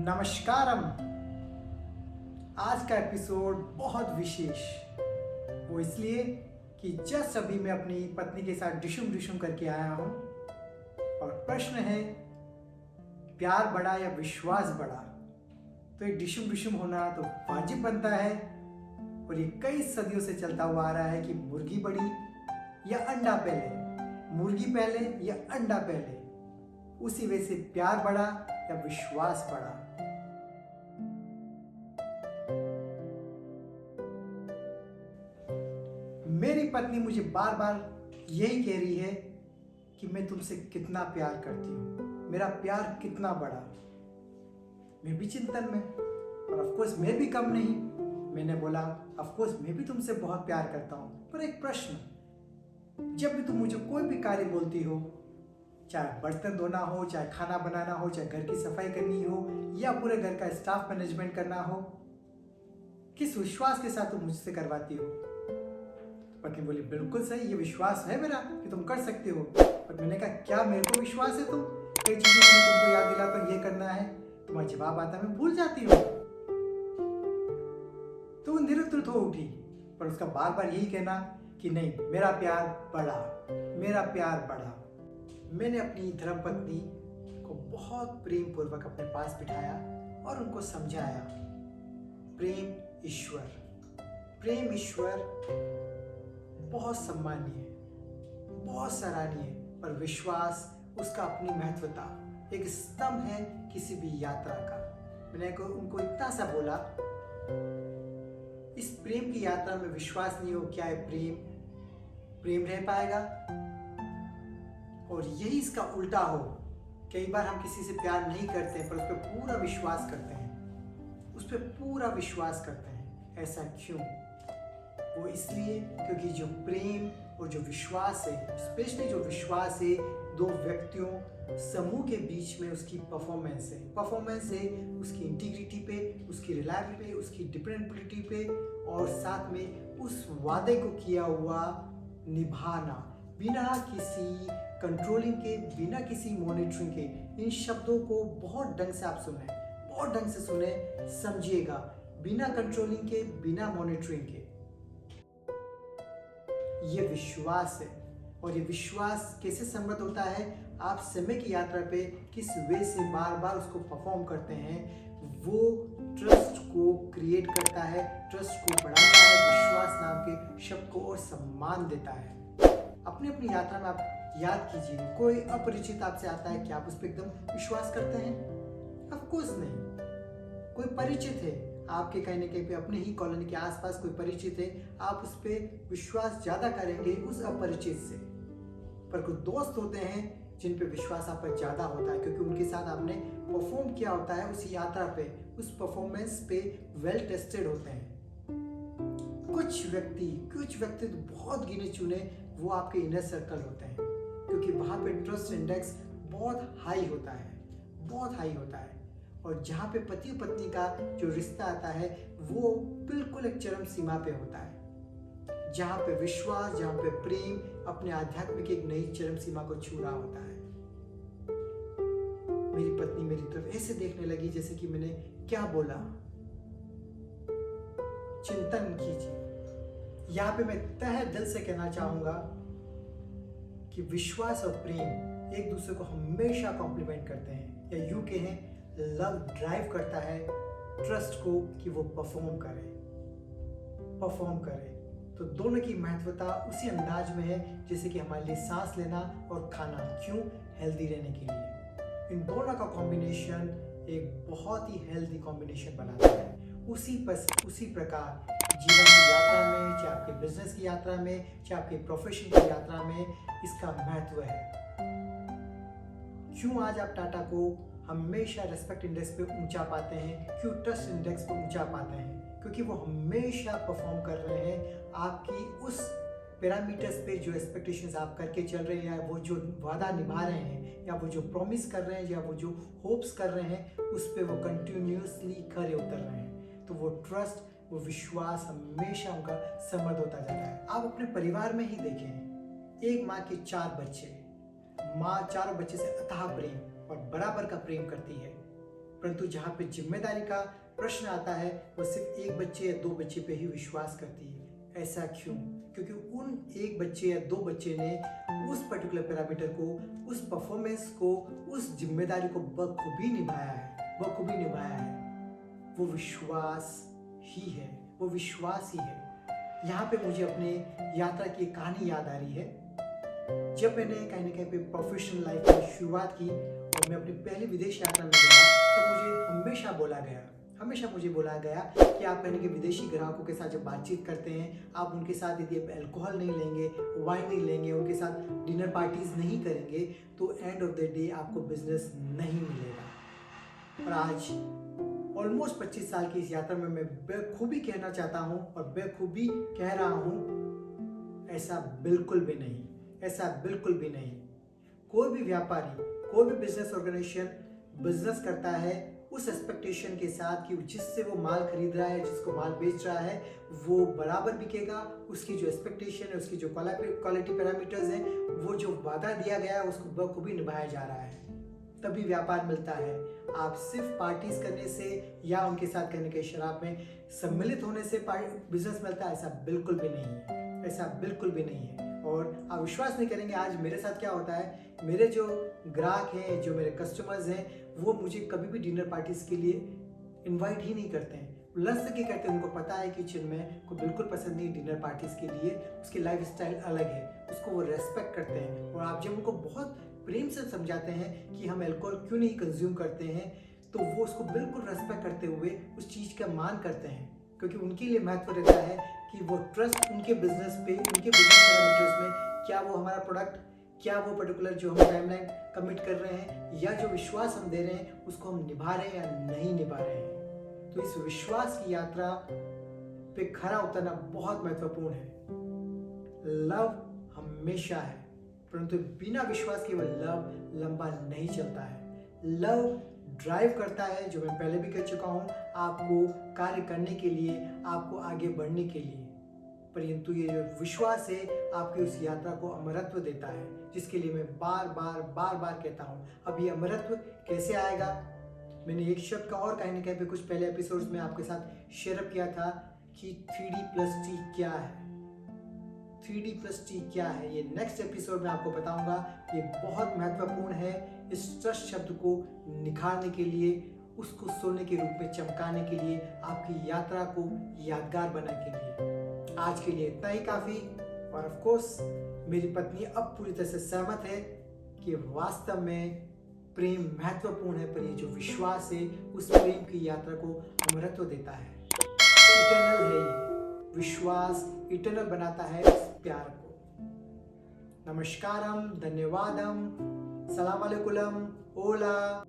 नमस्कारम। आज का एपिसोड बहुत विशेष, वो इसलिए कि जस्ट अभी मैं अपनी पत्नी के साथ डिशुम करके आया हूँ और प्रश्न है प्यार बड़ा या विश्वास बड़ा। तो ये डिशुम होना तो वाजिब बनता है और ये कई सदियों से चलता हुआ आ रहा है कि मुर्गी बड़ी या अंडा पहले, मुर्गी पहले या अंडा पहले। उसी वजह से प्यार बड़ा या विश्वास बड़ा। मेरी पत्नी मुझे बार बार यही कह रही है कि मैं तुमसे कितना प्यार करती हूँ, मेरा प्यार कितना बड़ा। मैं भी चिंतन में, और ऑफ कोर्स मैं भी कम नहीं। मैंने बोला ऑफ कोर्स मैं भी तुमसे बहुत प्यार करता हूँ, पर एक प्रश्न, जब भी तुम मुझे कोई भी कार्य बोलती हो, चाहे बर्तन धोना हो, चाहे खाना बनाना हो, चाहे घर की सफाई करनी हो या पूरे घर का स्टाफ मैनेजमेंट करना हो, किस विश्वास के साथ तुम मुझसे करवाती हो? पत्नी बोली बिल्कुल सही, ये विश्वास है मेरा कि तुम कर सकते हो। पर मैंने कहा क्या मेरे को विश्वास है? तुम कई चीजें तुमको याद दिला तो ये करना है, तुम्हारा जवाब आता मैं भूल जाती हूँ। तो वो निरुत्तर हो उठी, पर उसका बार बार यही कहना कि नहीं, मेरा प्यार बड़ा, मेरा प्यार बड़ा। मैंने अपनी धर्मपत्नी को बहुत प्रेम पूर्वक अपने पास बिठाया और उनको समझाया, प्रेम ईश्वर बहुत सम्मानीय, बहुत सराहनीय, पर विश्वास उसका अपनी महत्वता, एक स्तंभ है किसी भी यात्रा का। मैंने उनको इतना सा बोला, इस प्रेम की यात्रा में विश्वास नहीं हो, क्या है प्रेम रह पाएगा? और यही इसका उल्टा हो, कई बार हम किसी से प्यार नहीं करते हैं पर उस पर पूरा विश्वास करते हैं, उस पर पूरा विश्वास करते हैं। ऐसा क्यों? वो इसलिए क्योंकि जो प्रेम और जो विश्वास है, स्पेशली जो विश्वास है, दो व्यक्तियों समूह के बीच में उसकी परफॉर्मेंस है उसकी इंटीग्रिटी पे, उसकी रिलायबिलिटी पे, उसकी डिपेंडेबिलिटी पे, और साथ में उस वादे को किया हुआ निभाना बिना किसी कंट्रोलिंग के, बिना किसी मॉनिटरिंग के। इन शब्दों को बहुत ढंग से आप सुने, बहुत ढंग से सुने, समझिएगा। बिना कंट्रोलिंग के, बिना मॉनिटरिंग के, ये विश्वास है। और ये विश्वास कैसे संबद्ध होता है? आप समय की यात्रा पे किस वे से बार बार उसको परफॉर्म करते हैं, वो ट्रस्ट को क्रिएट करता है, ट्रस्ट को बढ़ाता है, विश्वास नाम के शब्द को और सम्मान देता है। अपनी अपनी यात्रा में आप याद कीजिए, कोई अपरिचित आपसे आता है, क्या आप उस पर एकदम विश्वास करते हैं? ऑफ कोर्स नहीं। कोई परिचित है आपके कहीं ना कहीं पे, अपने ही कॉलोनी के आसपास कोई परिचित है, आप उस पर विश्वास ज्यादा करेंगे उस अपरिचित से। पर कुछ दोस्त होते हैं जिन पे विश्वास आप पर ज्यादा होता है, क्योंकि उनके साथ आपने परफॉर्म किया होता है उस यात्रा पे, उस परफॉर्मेंस पे वेल टेस्टेड होते हैं। कुछ व्यक्ति तो बहुत गिने चुने वो आपके इनर सर्कल होते हैं, क्योंकि वहां पे ट्रस्ट इंडेक्स बहुत हाई होता है। और जहाँ पे पति और पत्नी का जो रिश्ता आता है वो बिल्कुल एक चरम सीमा पे होता है, जहाँ पे विश्वास, जहाँ पे प्रेम अपने आध्यात्मिक एक नई चरम सीमा को छू रहा होता है। मेरी पत्नी मेरी तरफ ऐसे देखने लगी जैसे कि मैंने क्या बोला। चिंतन कीजिए। यहाँ पे मैं तहे दिल से कहना चाहूंगा कि विश्वास और प्रेम एक दूसरे को हमेशा कॉम्प्लीमेंट करते हैं, या यूं कहें लव ड्राइव करता है ट्रस्ट को कि वो परफॉर्म करे। तो दोनों की महत्वता उसी अंदाज में है जैसे कि हमारे लिए सांस लेना और खाना। क्यों? हेल्दी रहने के लिए। इन दोनों का कॉम्बिनेशन एक बहुत ही हेल्दी कॉम्बिनेशन बनाता है। उसी प्रकार जीवन की यात्रा में, चाहे आपके बिजनेस की यात्रा में, चाहे आपके प्रोफेशन की यात्रा में, इसका महत्व है। क्यों आज आप टाटा को हमेशा रेस्पेक्ट इंडेक्स पे ऊंचा पाते हैं? क्यों ट्रस्ट इंडेक्स पे ऊंचा पाते हैं? क्योंकि वो हमेशा परफॉर्म कर रहे हैं आपकी उस पैरामीटर्स पे जो एक्सपेक्टेशंस आप करके चल रहे हैं, या वो जो वादा निभा रहे हैं, या वो जो प्रॉमिस कर रहे हैं, या वो जो होप्स कर रहे हैं, उस पे वो कंटिन्यूसली खरे उतर रहे हैं। तो वो ट्रस्ट, वो विश्वास हमेशा उनका समृद्ध होता जाता है। आप अपने परिवार में ही देखें, एक माँ के 4 बच्चे, माँ चारों बच्चे से अथाह प्रेम और बराबर का प्रेम करती है। परंतु जहाँ पे जिम्मेदारी का प्रश्न आता है वो सिर्फ एक बच्चे या 2 बच्चे पे ही विश्वास करती है। ऐसा क्यों? क्योंकि उन एक बच्चे या 2 बच्चे ने उस पर्टिकुलर पैरामीटर को, उस परफॉर्मेंस को, उस जिम्मेदारी को बखूबी निभाया है। वो विश्वास ही है, वो विश्वास ही है। यहाँ पे मुझे अपने यात्रा की एक कहानी याद आ रही है। जब मैंने कहीं ना कहीं पे प्रोफेशनल लाइफ की शुरुआत की और मैं अपनी पहली विदेश यात्रा में गया, तो मुझे हमेशा मुझे बोला गया कि आप कहीं विदेशी ग्राहकों के साथ जब बातचीत करते हैं, आप उनके साथ यदि आप अल्कोहल नहीं लेंगे, वाइन नहीं लेंगे, उनके साथ डिनर पार्टीज नहीं करेंगे, तो एंड ऑफ द डे आपको बिजनेस नहीं मिलेगा। और आज ऑलमोस्ट 25 साल की इस यात्रा में मैं बखूबी कहना चाहता हूँ और बखूबी कह रहा हूँ, ऐसा बिल्कुल भी नहीं। कोई भी व्यापारी, कोई भी बिजनेस ऑर्गेनाइजेशन बिजनेस करता है उस एक्सपेक्टेशन के साथ कि जिससे वो माल खरीद रहा है, जिसको माल बेच रहा है, वो बराबर बिकेगा। उसकी जो एक्सपेक्टेशन है, उसकी जो क्वालिटी पैरामीटर्स हैं, वो जो वादा दिया गया है उसको बखूबी निभाया जा रहा है, तभी व्यापार मिलता है। आप सिर्फ पार्टीज करने से या उनके साथ कहने के शराब में सम्मिलित होने से बिजनेस मिलता है, ऐसा बिल्कुल भी नहीं है। और आप विश्वास नहीं करेंगे आज मेरे साथ क्या होता है। मेरे जो ग्राहक हैं, जो मेरे कस्टमर्स हैं, वो मुझे कभी भी डिनर पार्टीज के लिए इनवाइट ही नहीं करते हैं। लंच तक ही करते हैं। उनको पता है कि चिन्मय को बिल्कुल पसंद नहीं डिनर पार्टीज के लिए, उसकी लाइफ स्टाइल अलग है, उसको वो रेस्पेक्ट करते हैं। और आप जब उनको बहुत प्रेम से समझाते हैं कि हम अल्कोहल क्यों नहीं कंज्यूम करते हैं, तो वो उसको बिल्कुल रेस्पेक्ट करते हुए उस चीज़ का मान करते हैं, क्योंकि उनके लिए महत्व रहता है कि वो ट्रस्ट उनके बिजनेस पे, उनके बिजनेस पैरामीटर्स में, क्या वो हमारा प्रोडक्ट, क्या वो पर्टिकुलर जो हम टाइमलाइन कमिट कर रहे हैं या जो विश्वास हम दे रहे हैं उसको हम निभा रहे हैं या नहीं निभा रहे हैं। तो इस विश्वास की यात्रा पे खरा उतरना बहुत महत्वपूर्ण है। लव हमेशा है, परंतु बिना विश्वास के वो लव लंबा नहीं चलता है। लव ड्राइव करता है, जो मैं पहले भी कह चुका हूँ, आपको कार्य करने के लिए, आपको आगे बढ़ने के लिए। परंतु ये जो विश्वास है आपकी उस यात्रा को अमरत्व देता है, जिसके लिए मैं बार बार कहता हूँ। अब ये अमरत्व कैसे आएगा? मैंने एक शब्द का और कहीं ना कहीं पे कुछ पहले एपिसोड्स में आपके साथ शेयर किया था कि 3D+T क्या है। 3D+T क्या है, ये नेक्स्ट एपिसोड में आपको बताऊंगा। ये बहुत महत्वपूर्ण है इस ट्रस्ट शब्द को निखारने के लिए, उसको सोने के रूप में चमकाने के लिए, आपकी यात्रा को यादगार बनाने के लिए। आज के लिए इतना ही काफी। और ऑफ कोर्स मेरी पत्नी अब पूरी तरह से सहमत है कि वास्तव में प्रेम महत्वपूर्ण है, पर ये जो विश्वास है उस प्रेम की यात्रा को अमरत्व देता है। इटर्नल है ये विश्वास, इटर्नल बनाता है उस प्यार को। नमस्कारम, धन्यवादम, सलाम अलैकुम, ओला।